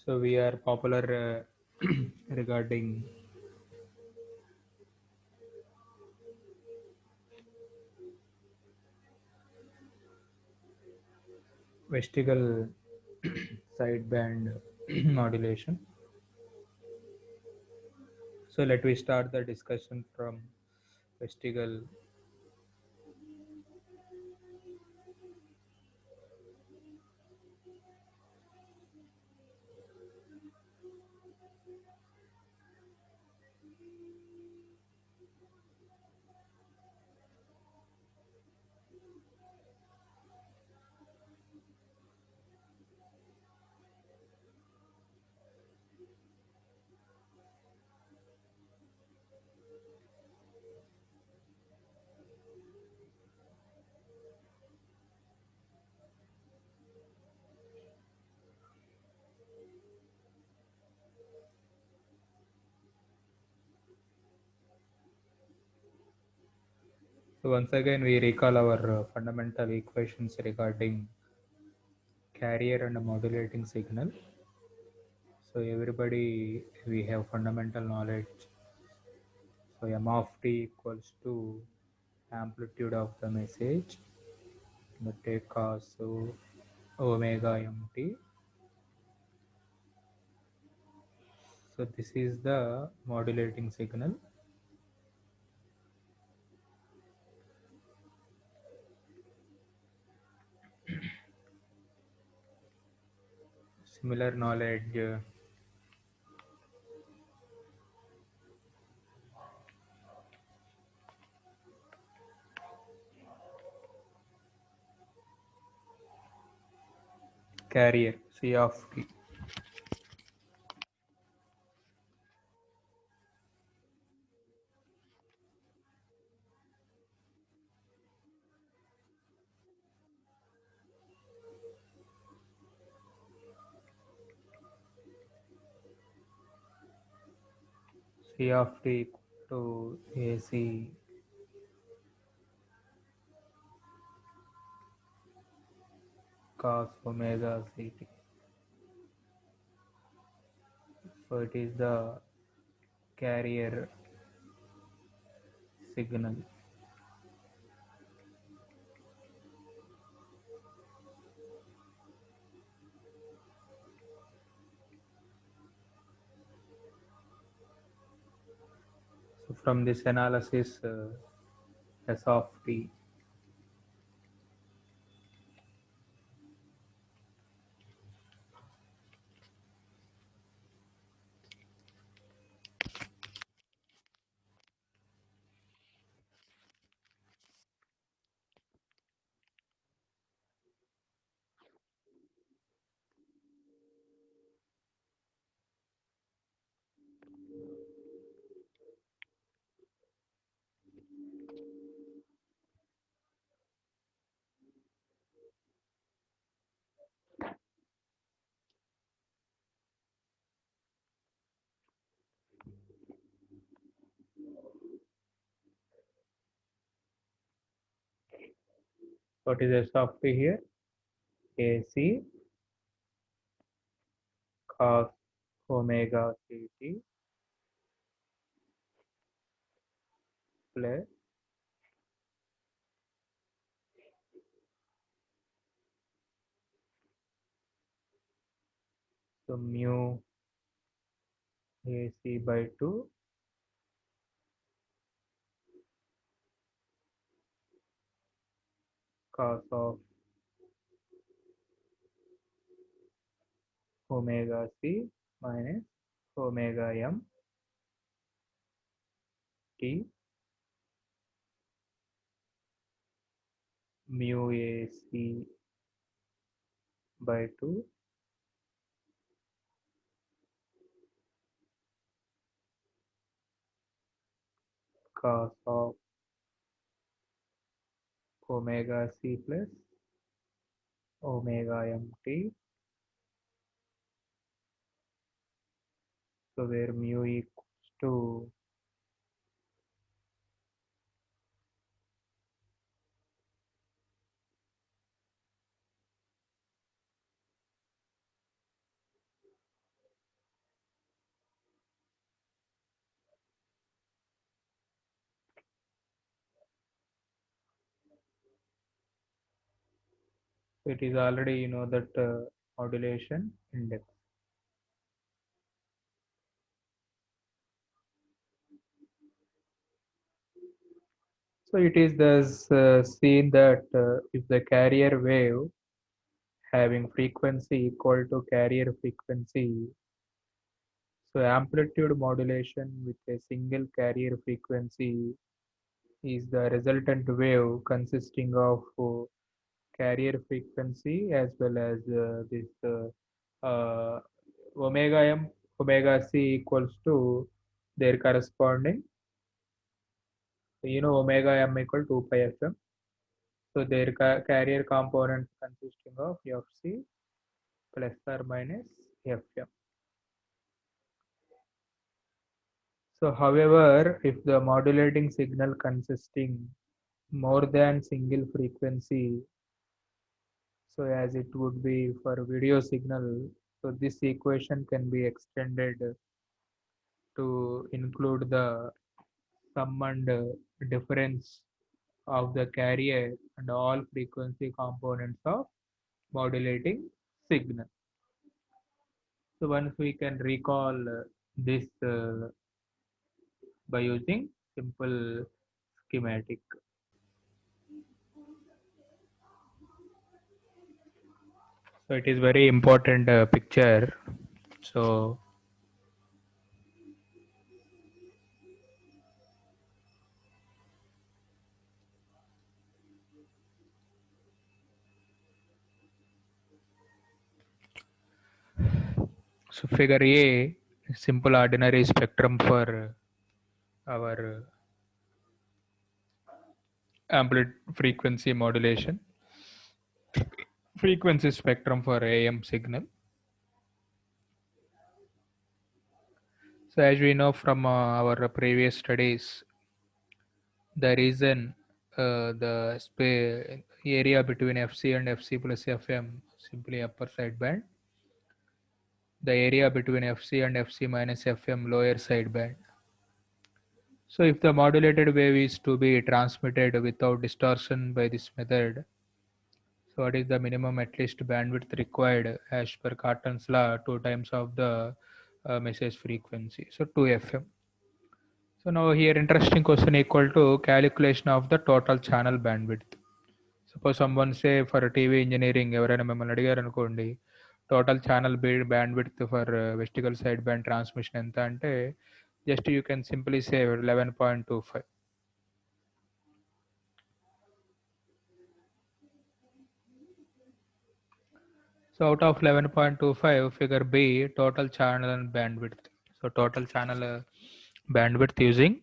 So we are popular regarding vestigial sideband modulation. So let we start the discussion from vestigial. So once again we recall our fundamental equations regarding carrier and modulating signal. So everybody we have fundamental knowledge. So m of t equals to amplitude of the message, the take cos so omega mt. So this is the modulating signal. Similar knowledge carrier C of t. C of t equal to AC cos omega ct. So it is the carrier signal. So from this analysis, S of t. What is S of t here? AC cos omega ct plus so mu AC by 2 cos of omega c minus omega m t mu AC by 2 cos of omega c plus omega mt. So where mu equals to It is already that modulation index. So it is thus seen that if the carrier wave having frequency equal to carrier frequency, so amplitude modulation with a single carrier frequency is the resultant wave consisting of carrier frequency as well as this uh, omega m omega c equals to their corresponding, omega m equal to 2 pi fm. So their carrier component consisting of fc plus or minus fm. So however, if the modulating signal consisting more than single frequency, so as it would be for video signal, so this equation can be extended to include the sum and difference of the carrier and all frequency components of modulating signal. So once we can recall this by using simple schematic. So it is very important picture. So figure A, simple ordinary spectrum for our amplitude frequency modulation, frequency spectrum for AM signal. So as we know from our previous studies, the reason the area between FC and FC plus FM simply upper side band, the area between FC and FC minus FM lower side band. So if the modulated wave is to be transmitted without distortion by this method, so what is the minimum at least bandwidth required as per Cartan's law, 2 times of the message frequency, so 2 FM. So now here interesting question equal to calculation of the total channel bandwidth. Suppose someone say for TV engineering ఎవరైనా మిమ్మల్ని అడిగారు అనుకోండి, total channel bandwidth for vestigial side band transmission ఎంత అంటే just you can simply say 11.25. So out of 11.25, figure B, total channel and bandwidth. So total channel bandwidth using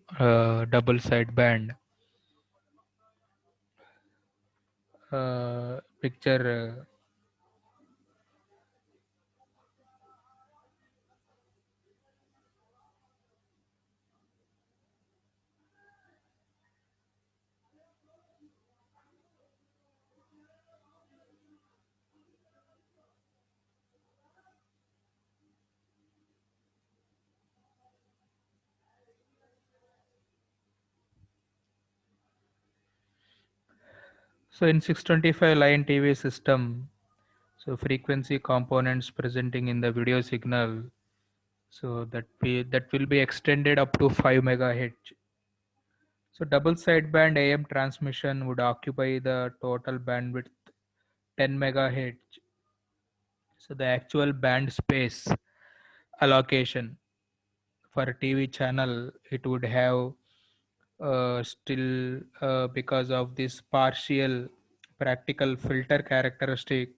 double side band. Picture so in 625 line TV system, so frequency components presenting in the video signal, so that will be extended up to 5 megahertz. So double sideband AM transmission would occupy the total bandwidth 10 megahertz. So the actual band space allocation for a TV channel, it would have still because of this partial practical filter characteristic.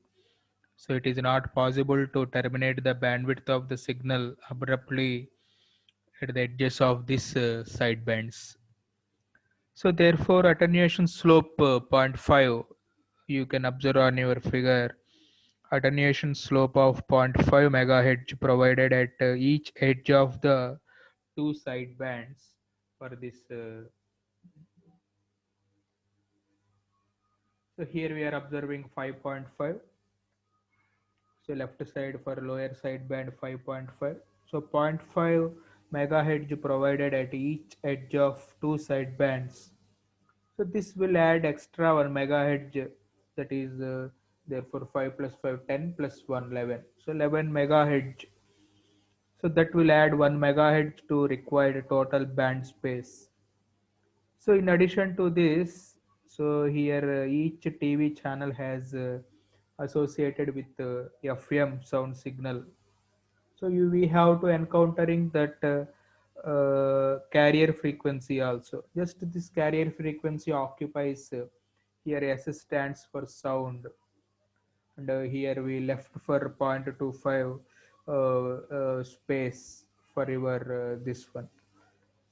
So it is not possible to terminate the bandwidth of the signal abruptly at the edges of these sidebands. So therefore attenuation slope zero point 0.5, you can observe on your figure, attenuation slope of zero point 0.5 megahertz provided at each edge of the two side bands for this. So here we are observing 5.5. So left side for lower side band 5.5. So zero point 0.5 megahertz provided at each edge of two side bands. So this will add extra 1 megahertz, that is Therefore 5 plus 5 10 plus 1 11. So 11 megahertz. So that will add 1 megahertz to required total band space. So in addition to this, so here each TV channel has associated with FM sound signal. So we have to encountering that carrier frequency also. Just this carrier frequency occupies here S stands for sound, and here we left for 0.25 space for your this one.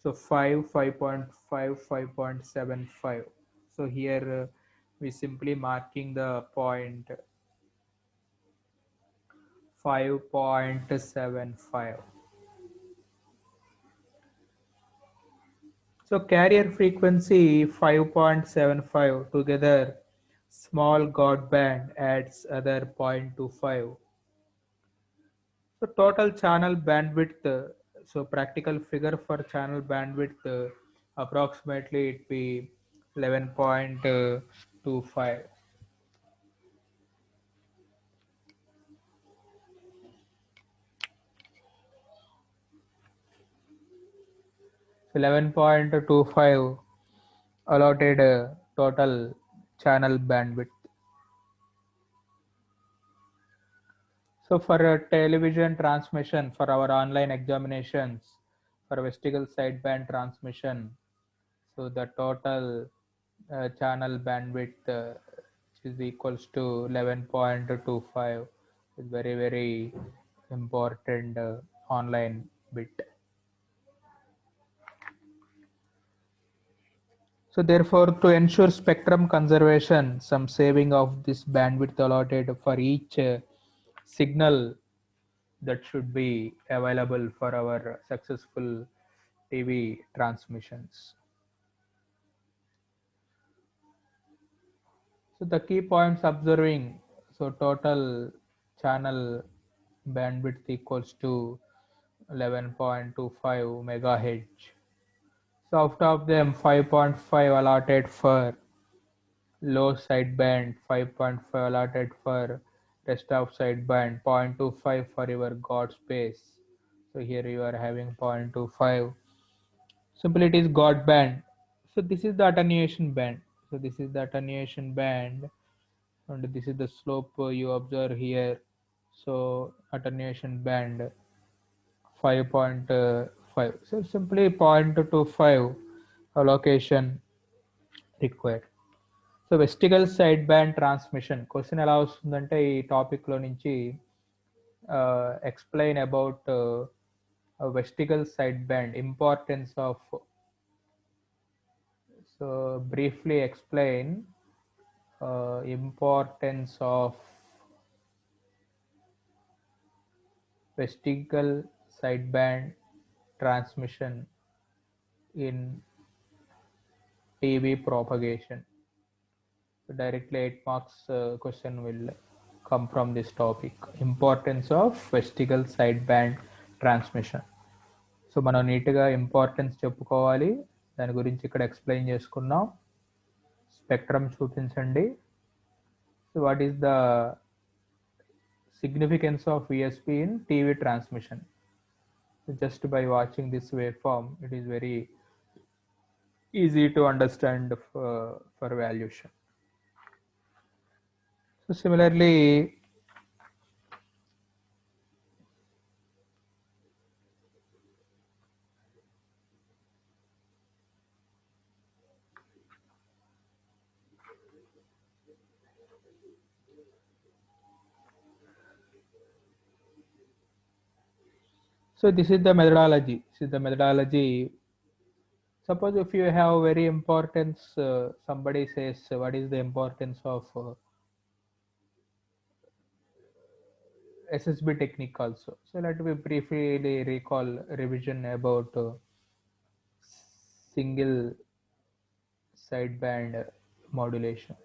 So 5, 5.5, 5.75. So here we simply marking the point 5.75. So carrier frequency 5.75 together small God band adds other 0.25. So total channel bandwidth, so practical figure for channel bandwidth, approximately it be 11.25. 11.25 allotted total channel bandwidth. So for a television transmission, for our online examinations, for vestigial sideband transmission, so the total channel bandwidth which is equals to 11.25 is very very important online bit. So therefore, to ensure spectrum conservation, some saving of this bandwidth allotted for each signal that should be available for our successful TV transmissions. So the key points observing, so total channel bandwidth equals to 11.25 megahertz. So out of them 5.5 allotted for low sideband, 5.5 allotted for rest of sideband, 0.25 for your God space. So here you are having 0.25. Simply it is God band. So this is the attenuation band. So this is the attenuation band, and this is the slope you observe here. So attenuation band 5.5. So simply 0.25 allocation required. So vestigial side band transmission question ఎలా వస్తుందంటే ఈ టాపిక్లో నుంచి explain about vestigial side band importance of, so briefly explain importance of vestigial sideband transmission in TV propagation. So directly 8 marks question will come from this topic. Importance of vestigial sideband transmission. So మనం నీట్గా importance చెప్పుకోవాలి, దాని గురించి ఇక్కడ explain చేసుకున్నాం. Spectrum చూపించండి. So what is the significance of VSP in TV transmission. So just by watching this waveform, it is very easy to understand for valuation. So similarly, so this is the methodology. This is the methodology. Suppose if you have very importance, somebody says what is the importance of SSB technique also. So let me briefly recall revision about single sideband modulation.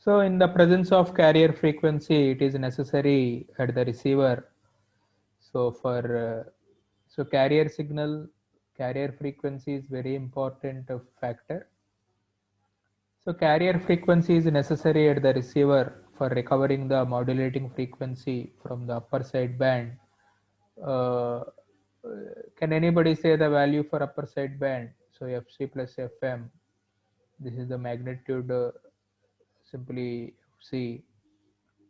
So in the presence of carrier frequency, it is necessary at the receiver. So for so carrier signal Carrier frequency is very important factor. So carrier frequency is necessary at the receiver for recovering the modulating frequency from the upper sideband. Uh, can anybody say the value for upper sideband? So Fc plus Fm. This is the magnitude, simply Fc,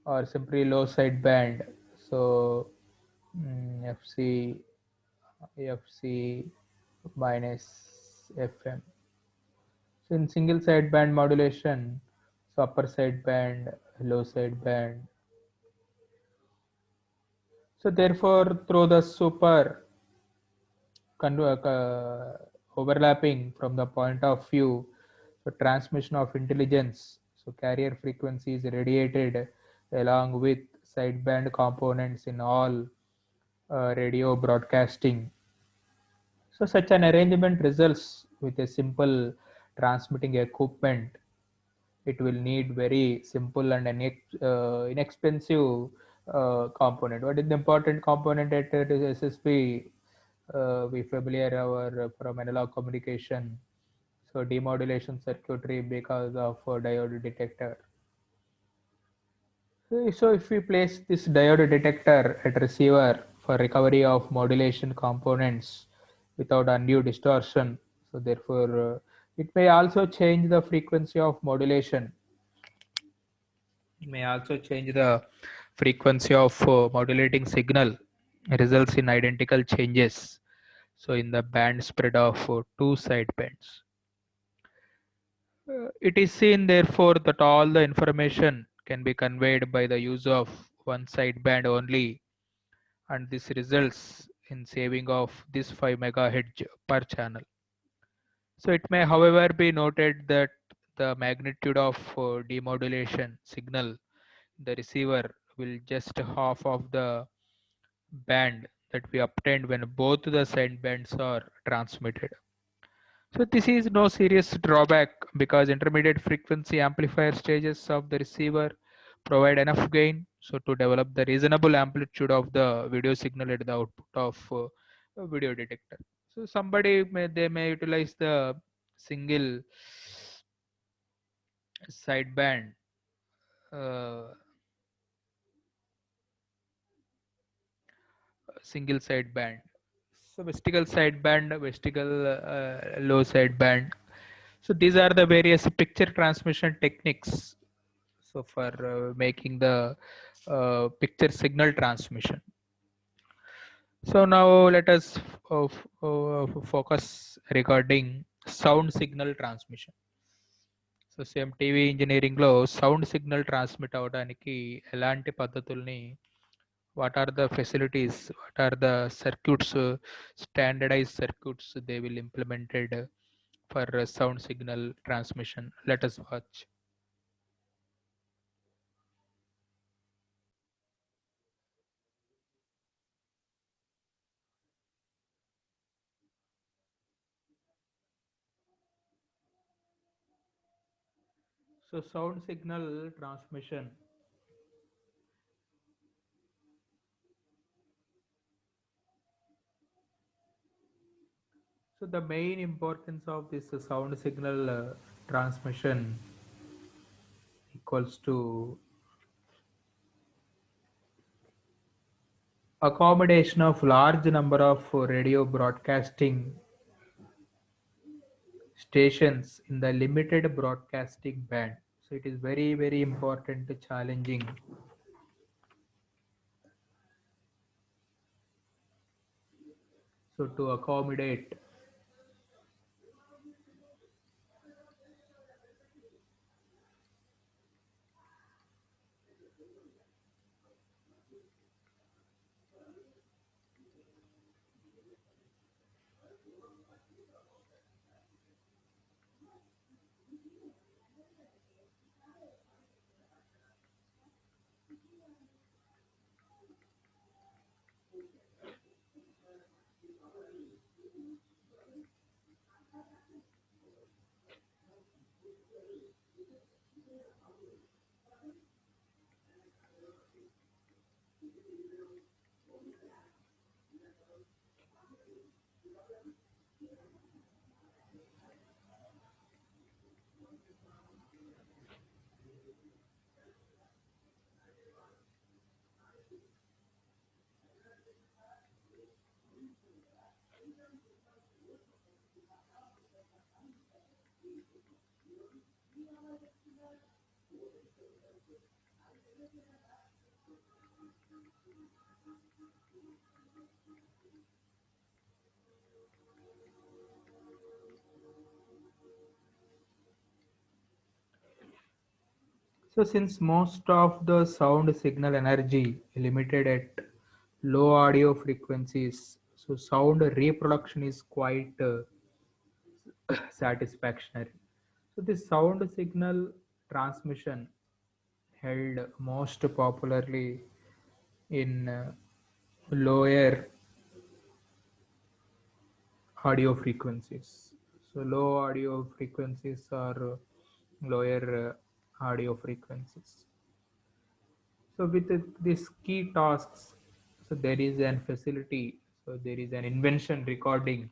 or simply low sideband. So Fc Fc minus Fm. So in single sideband modulation, so upper sideband, low sideband. So therefore, through the super overlapping from the point of view, so transmission of intelligence, so carrier frequency is radiated along with sideband components in all radio broadcasting. So such an arrangement results with a simple transmitting equipment. It will need very simple and inexpensive component. What is the important component at SSP? We familiar our from analog communication. So demodulation circuitry because of diode detector. So if we place this diode detector at receiver for recovery of modulation components without undue distortion, so therefore it may also change the frequency of modulation. It may also change the frequency of modulating signal, results in identical changes. So in the band spread of two side bands. It is seen therefore that all the information can be conveyed by the use of one sideband only, and this results in saving of this 5 megahertz per channel. So it may however be noted that the magnitude of demodulation signal in the receiver will just half of the band that we obtained when both the sidebands are transmitted. So this is no serious drawback because intermediate frequency amplifier stages of the receiver provide enough gain so to develop the reasonable amplitude of the video signal at the output of a video detector. So somebody may utilize the single sideband, uh, single sideband. So vestigial sideband, vestigial low sideband. So these are the various picture transmission techniques. So for making the picture signal transmission. So now let us focus regarding sound signal transmission. So same TV ఇంజనీరింగ్లో sound signal transmit అవడానికి ఎలాంటి పద్ధతుల్ని, what are the facilities, what are the circuits, standardize circuits they will implemented for sound signal transmission. Let us watch. So sound signal transmission. So the main importance of this sound signal transmission equals to accommodation of large number of radio broadcasting stations in the limited broadcasting band. So it is very very important, challenging. So to accommodate. So since most of the sound signal energy limited at low audio frequencies, so sound reproduction is quite satisfactory. So the sound signal transmission held most popularly in lower audio frequencies. So low audio frequencies are lower audio frequencies. So with these key tasks, so there is an facility, so there is an invention recording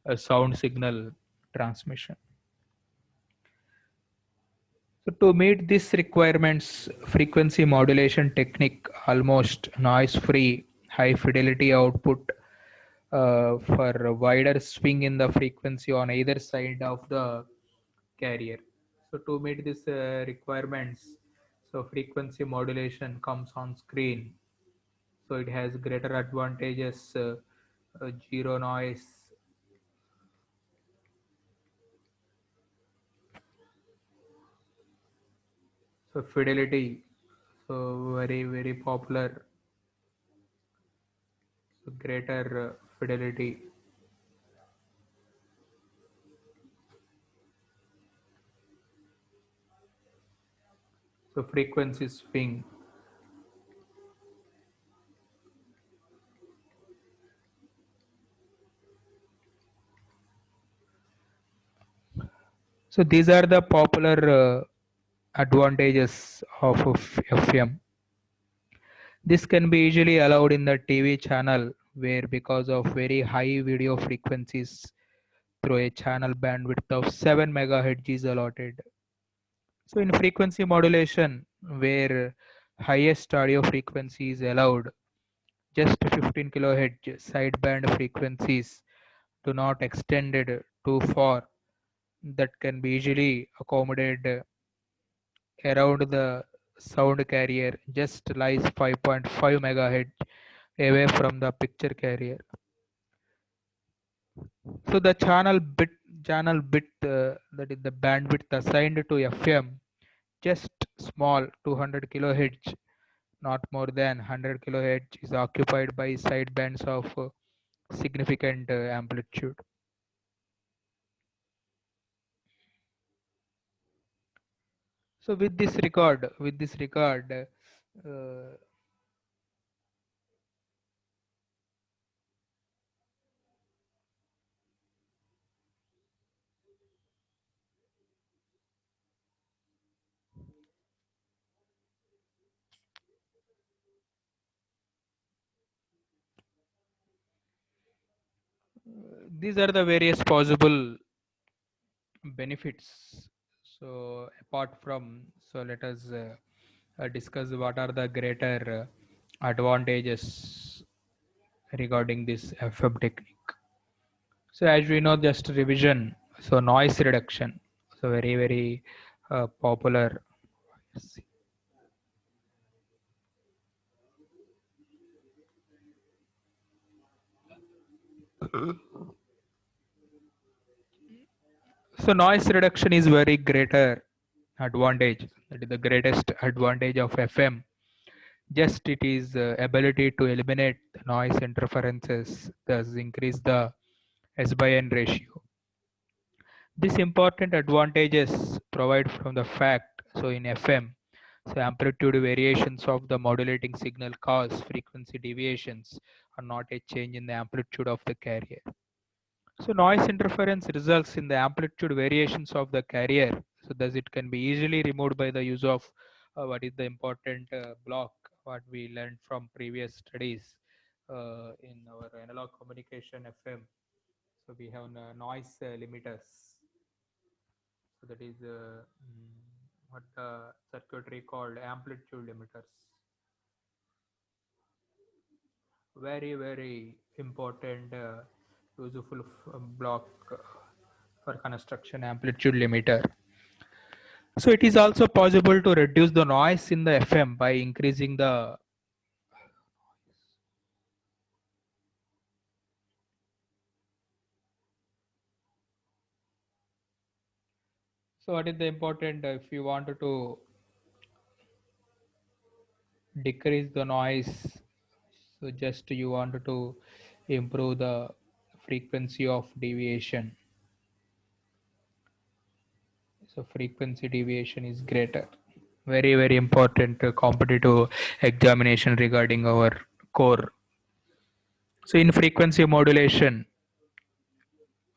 a sound signal transmission. So to meet these requirements, frequency modulation technique, almost noise-free, high-fidelity output for a wider swing in the frequency on either side of the carrier. So to meet these requirements, so frequency modulation comes on screen. So it has greater advantages, zero noise, so fidelity, so very popular, so greater fidelity. So frequency swing. So these are the popular advantages of FM. This can be easily allowed in the TV channel where because of very high video frequencies through a channel bandwidth of 7 megahertz is allotted. So in frequency modulation where highest audio frequency is allowed, just 15 kilohertz sideband frequencies do not extend it too far, that can be easily accommodated around the sound carrier, just lies 5.5 megahertz away from the picture carrier. So the channel bit that is the bandwidth assigned to FM, just small 200 kilohertz, not more than 100 kilohertz, is occupied by sidebands of significant amplitude. So with this record, these are the various possible benefits. So apart from, so let us discuss what are the greater advantages regarding this FM technique. So as we know, just revision. So noise reduction. So very popular. So noise reduction is very greater advantage. That is the greatest advantage of FM. Just it is ability to eliminate the noise interferences, thus increase the S by N ratio. These important advantages provide from the fact, so in FM, so amplitude variations of the modulating signal cause frequency deviations are not a change in the amplitude of the carrier. So noise interference results in the amplitude variations of the carrier. So thus it can be easily removed by the use of what is the important block, what we learned from previous studies in our analog communication FM. So we have noise limiters. So that is what the circuitry called amplitude limiters. Very important useful block for construction amplitude limiter. So it is also possible to reduce the noise in the FM by increasing the. So what is the important if you wanted to decrease the noise. So just you want to improve the frequency of deviation. So frequency deviation is greater. Very, very important competitive examination regarding our core. So in frequency modulation,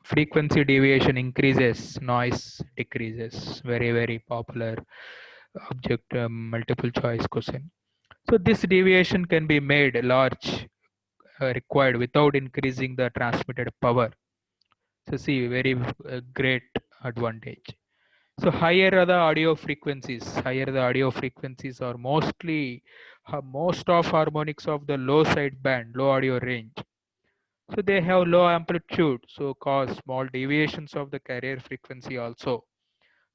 frequency deviation increases, noise decreases. Very, very popular object multiple choice question. So this deviation can be made large required without increasing the transmitted power. So see, very great advantage. So higher are the audio frequencies. Higher the audio frequencies are mostly most of harmonics of the low side band, low audio range. So they have low amplitude, so cause small deviations of the carrier frequency also.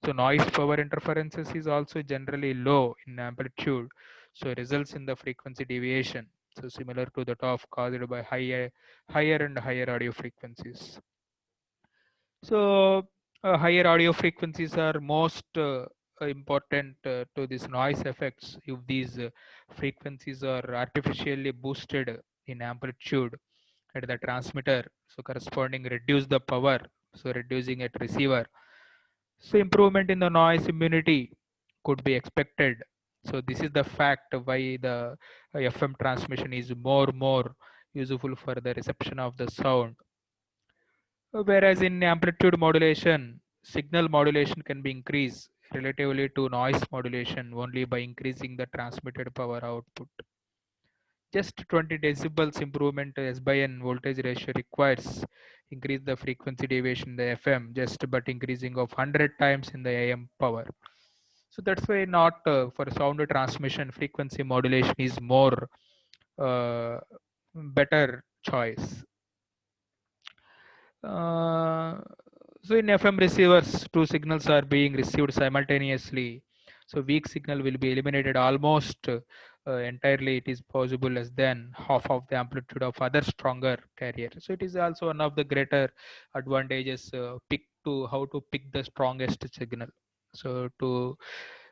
So noise power interferences is also generally low in amplitude, so results in the frequency deviation. So similar to the top caused by higher and higher audio frequencies. So higher audio frequencies are most important to these noise effects. If these frequencies are artificially boosted in amplitude at the transmitter, so corresponding reduce the power, so reducing at receiver. So improvement in the noise immunity could be expected. So this is the fact why the FM transmission is more useful for the reception of the sound. Whereas in amplitude modulation, signal modulation can be increased relatively to noise modulation only by increasing the transmitted power output. Just 20 decibels improvement S by N voltage ratio requires increase the frequency deviation in the FM just but increasing of 100 times in the AM power. So that's why not for sound transmission frequency modulation is more uh, better choice. Uh, so in FM receivers, two signals are being received simultaneously. So weak signal will be eliminated almost entirely. It is possible less than half of the amplitude of other stronger carrier. So it is also one of the greater advantages. Pick to how to pick the strongest signal. So to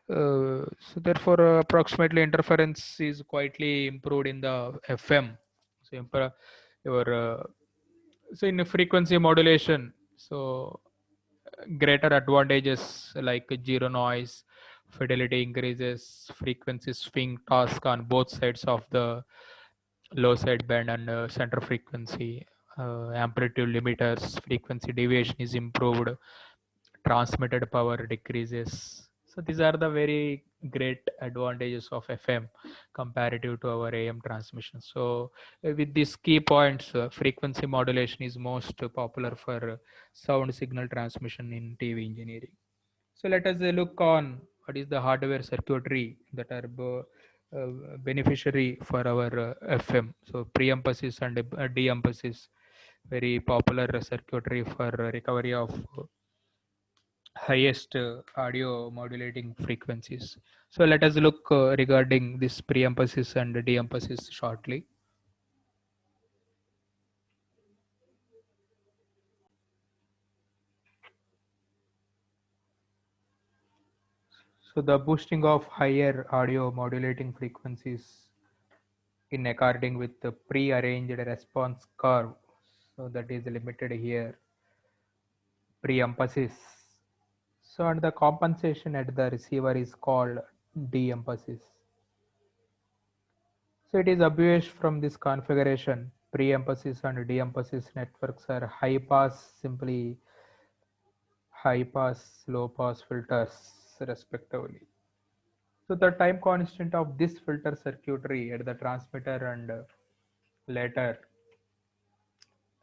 so therefore approximately interference is quietly improved in the FM. So your so in frequency modulation, so greater advantages like zero noise, fidelity increases, frequency swing task on both sides of the low side band and center frequency, amplitude limiters, frequency deviation is improved, transmitted power decreases. So these are the very great advantages of FM comparative to our AM transmission. So with these key points, frequency modulation is most popular for sound signal transmission in TV engineering. So let us look on what is the hardware circuitry that are beneficiary for our FM. So pre-emphasis and de-emphasis, very popular circuitry for recovery of highest audio modulating frequencies. So let us look regarding this pre-emphasis and de-emphasis shortly. So the boosting of higher audio modulating frequencies in according with the pre-arranged response curve. So that is limited here. Pre-emphasis. So and the compensation at the receiver is called de-emphasis. So it is obvious from this configuration, pre-emphasis and de-emphasis networks are high pass, simply high pass, low pass filters respectively. So the time constant of this filter circuitry at the transmitter and later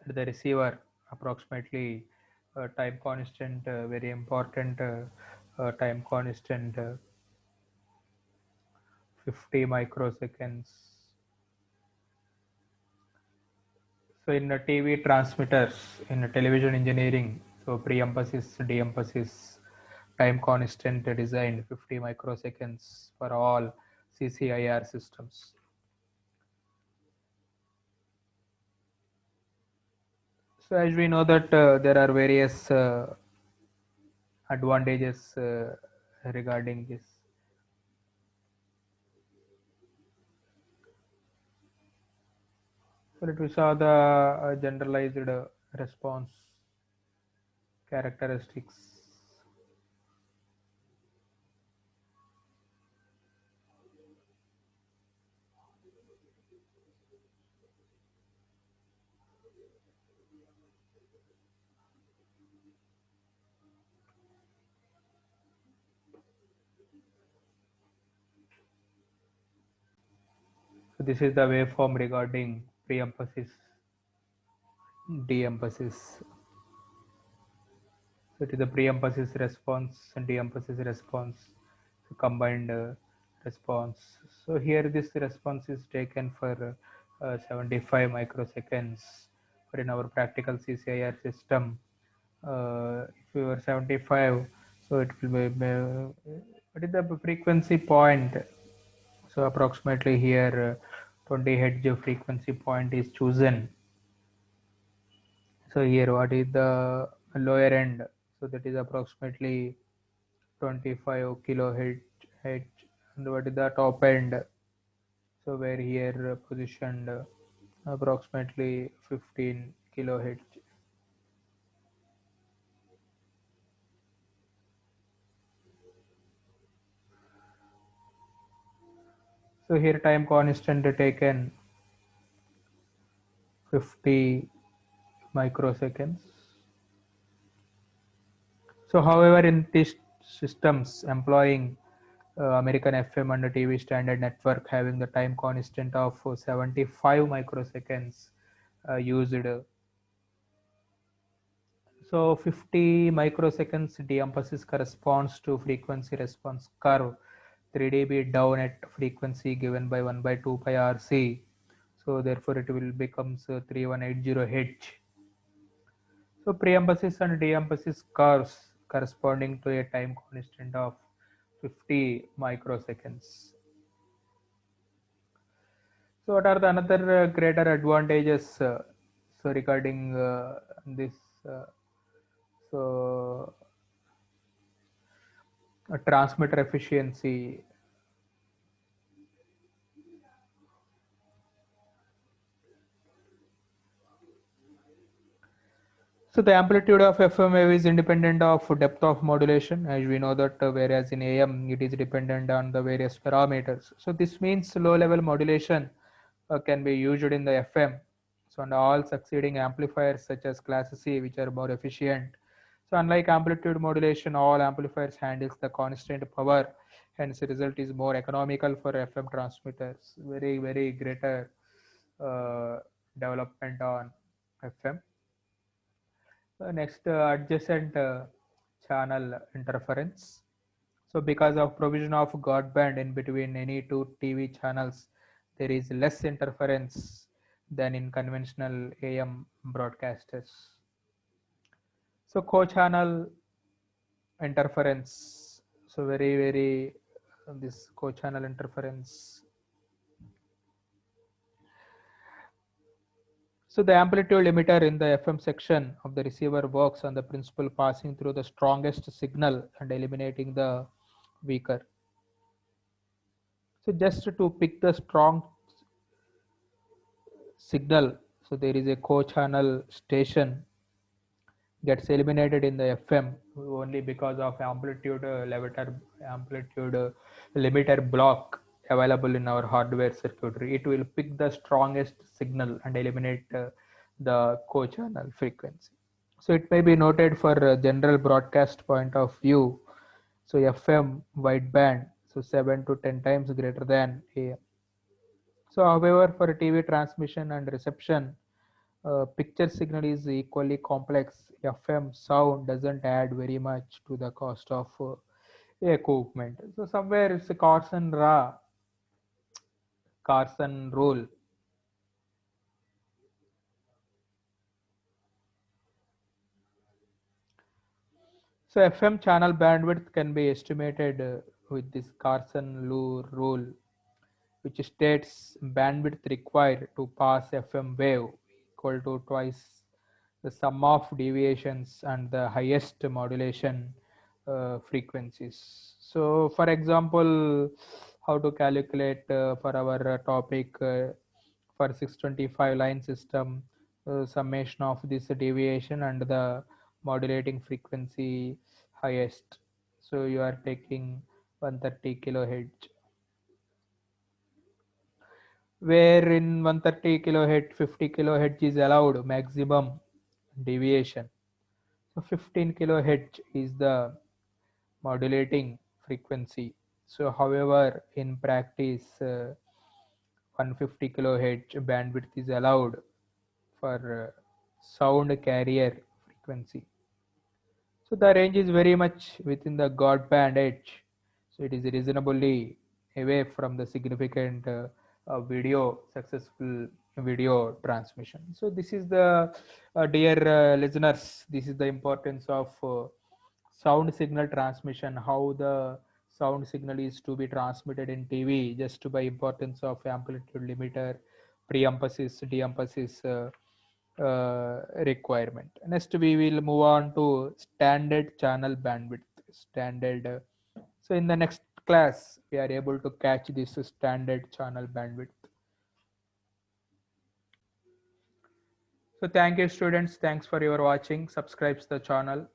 at the receiver approximately time constant, very important time constant 50 microseconds. So in the TV transmitters, in the television engineering, so pre-emphasis, de-emphasis, time constant designed 50 microseconds for all CCIR systems. So as we know that there are various advantages regarding this. So let we saw the generalized response characteristics. So this is the waveform regarding pre-emphasis, de-emphasis. So it is the pre-emphasis response and de-emphasis response, so combined response. So here this response is taken for 75 microseconds. But in our practical CCIR system, if you are 75, so it will be, what is the frequency point? So approximately here 20 hertz frequency point is chosen. So here what is the lower end? So that is approximately 25 kilohertz, and what is the top end? So where here positioned approximately 15 kilohertz. So here time constant taken 50 microseconds. So however in these systems employing American FM and TV standard network having the time constant of 75 microseconds used. So 50 microseconds de-emphasis corresponds to frequency response curve 3 dB down at frequency given by 1 by 2 pi RC. So therefore it will becomes 3180 Hz. So pre-emphasis and de-emphasis curves corresponding to a time constant of 50 microseconds. So what are the another greater advantages so regarding this so transmitter efficiency. So the amplitude of FM wave is independent of depth of modulation, as we know that whereas in AM it is dependent on the various parameters. So this means low-level modulation can be used in the FM. So and all succeeding amplifiers such as class C, which are more efficient. So unlike amplitude modulation, all amplifiers handles the constant power. Hence, the result is more economical for FM transmitters. Very greater uh, development on FM. Next, adjacent channel interference. So because of provision of Godband in between any two TV channels, there is less interference than in conventional AM broadcasters. So co-channel interference. So very this co-channel interference. So the amplitude limiter in the FM section of the receiver works on the principle passing through the strongest signal and eliminating the weaker. So just to pick the strong signal, so there is a co-channel station gets eliminated in the FM only because of amplitude limiter block available in our hardware circuitry. It will pick the strongest signal and eliminate the co-channel frequency. So it may be noted for a general broadcast point of view. So FM wideband, so 7 to 10 times greater than AM. So however, for TV transmission and reception, picture signal is equally complex. FM sound doesn't add very much to the cost of equipment. So somewhere it's a Carson rule. So FM channel bandwidth can be estimated with this Carson rule, which states bandwidth required to pass FM wave equal to twice the sum of deviations and the highest modulation frequencies. So, for example, how to calculate for our topic for 625 line system, summation of this deviation and the modulating frequency highest. So you are taking 130 kilohertz, where in 130 kilohertz 50 kilohertz is allowed maximum deviation. So 15 kilohertz is the modulating frequency. So however in practice 150 kilohertz bandwidth is allowed for sound carrier frequency. So the range is very much within the God band edge. So it is reasonably away from the significant successful video transmission. So this is the dear listeners, this is the importance of sound signal transmission, how the sound signal is to be transmitted in TV, just by importance of amplitude limiter, pre-emphasis, de-emphasis requirement. Next, we will move on to standard channel bandwidth. Standard. So in the next class, we are able to catch this standard channel bandwidth. So thank you, students. Thanks for your watching. Subscribe to the channel.